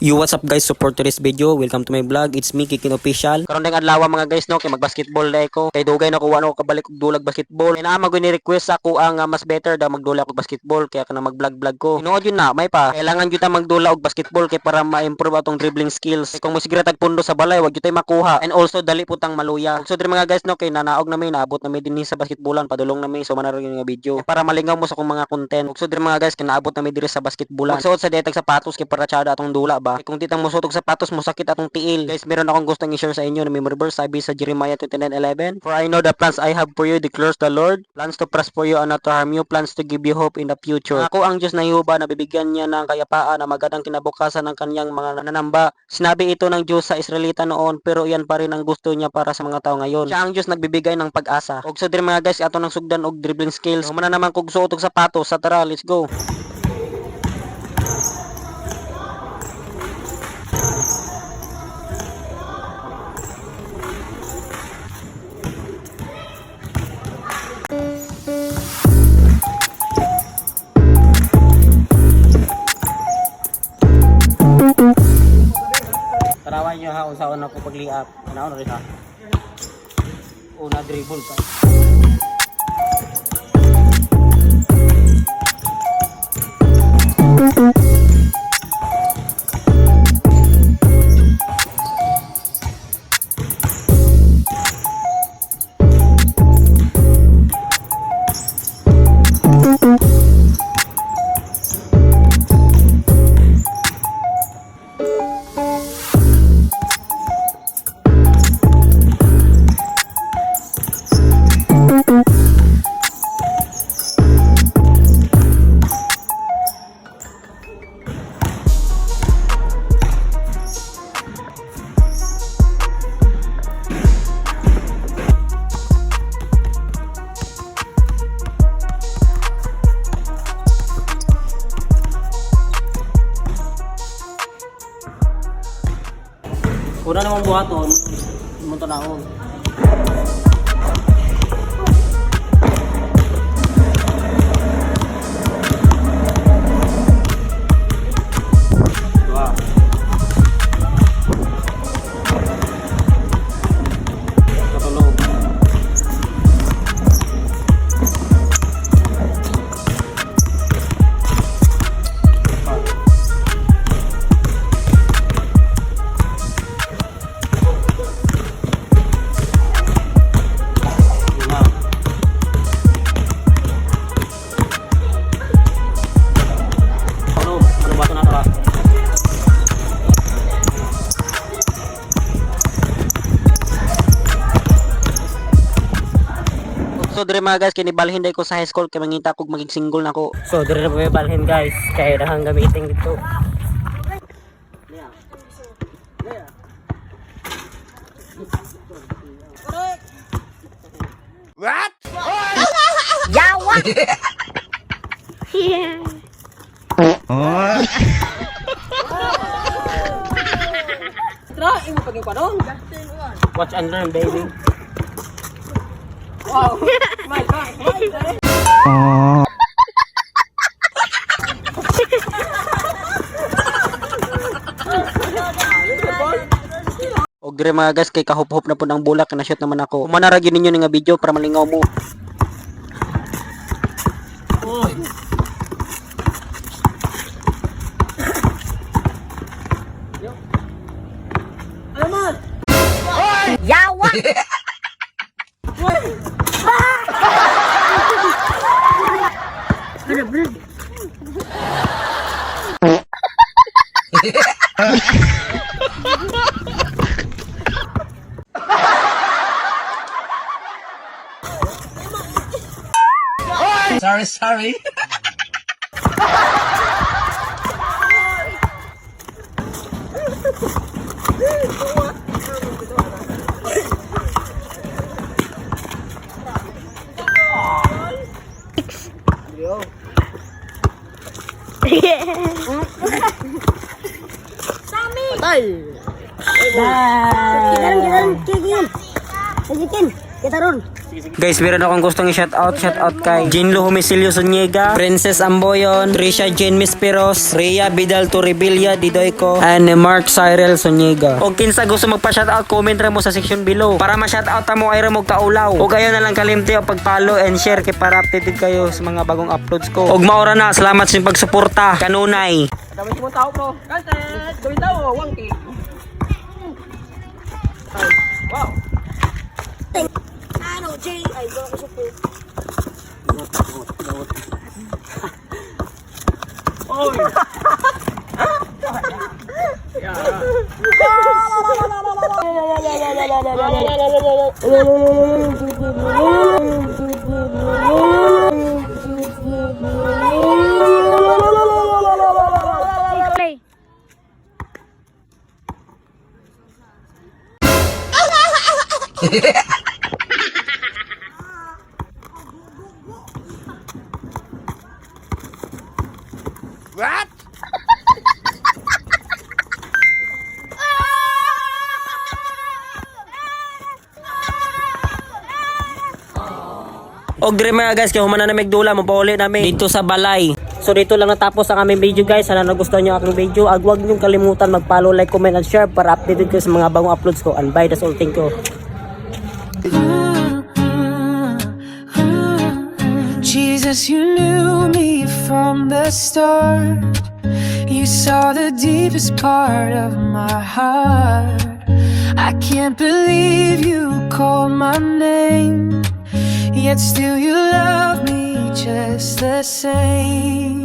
Yo, what's up guys, support to this video. Welcome to my vlog. It's me, Kikin Official. Karon ding adlaw mga guys no, kay magbasketball na ko. Kay dugay na ko ano kabalik og dulag basketball. Kay naa ni request ako ang mas better da magdula og basketball kaya kana mag-vlog ko. Tinuod yun na, may pa. Kailangan gyud ta magdula og basketball kay para ma-improve atong dribbling skills. Kay kung mosigre tag pundo sa balay, wag gyud tay makuha. And also dali putang maluya. So diri mga guys no, kay nanaog na may naabot na may dinhi sa basketballan, padulong na may so manaro nga video. Kay para malingaw mo sa kung mga content. So diri mga guys, kay naabot na may diri sa basketballan. Magsuot sa detag sapatos kay para tsada atong dula ba. Kay kung titang musot sapatos mo sakit atong tiil. Guys, meron akong gustong i-share sa inyo na may verse sabi sa Jeremiah 29:11. For I know the plans I have for you, declares the Lord. Plans to prosper you and not to harm you, plans to give you hope in the future. Ako ang Diyos na Hiuba na bibigyan niya ng kayapaan na magandang kinabukasan ng kanyang mga nananamba. Sinabi ito ng Diyos sa Israelita noon, pero yan pa rin ang gusto niya para sa mga tao ngayon. Siya ang Diyos nagbibigay ng pag-asa. Og so dire mga guys, ato nang sugdan og dribbling skills. Humana naman kog suot og sapatos. Sa tara, let's go. Tarawan nyo ha, unsaon ako pag-liap. Ano rin ha? Una dribble ka. Una namang buhaton, munto na ako. Dua. Katulog. So dire mga guys, kinibalhin day ko sa high school kay mangita kog maging single na ko. So dire na po balhin guys, kay dahang gamitin dito. What? Yawa! Watch and learn, baby. Wow! My God! Og dire mga guys, kay kahop-hop na po ng bulak na shoot naman ako. Manara gyud ninyo nga video para malingaw mo. Oy. Alaman! Yawa! Sorry. Patay! Kita ron! Kita ron! Kita ron! Kita ron! Guys, meron akong gustong i-shoutout kay Jinlo Humisilio Zuniga, Princess Amboyon, Trisha Jane Mispiros, Rhea Vidal Torrevilla Didoyco, and Mark Cyril Zuniga. O kinsa gusto magpa-shoutout, comment ra mo sa section below para ma-shoutout mo ay ra mo kaulaw. O kayo na lang kalimti o pag-follow and share kay para updated kayo sa mga bagong uploads ko. Og maura na, salamat sa pagsuporta. Kanunay. Dami mo tao mo. Kantet. Gawin tao. Wangki. Wow. Ano, Jay? Ay, gawa ko supo. Oy! Play. Og dire mga guys, kaya humana na magdula, mapauli namin dito sa balay. So dito lang natapos ang aming video guys. Sana nagustuhan nyo aking video. Huwag nyo kalimutan mag-follow, like, comment, and share para updated kayo sa mga bagong uploads ko. And bye, that's all. Thank you. Jesus, you knew me from the start. You saw the deepest part of my heart. I can't believe you called my name, yet still you love me just the same.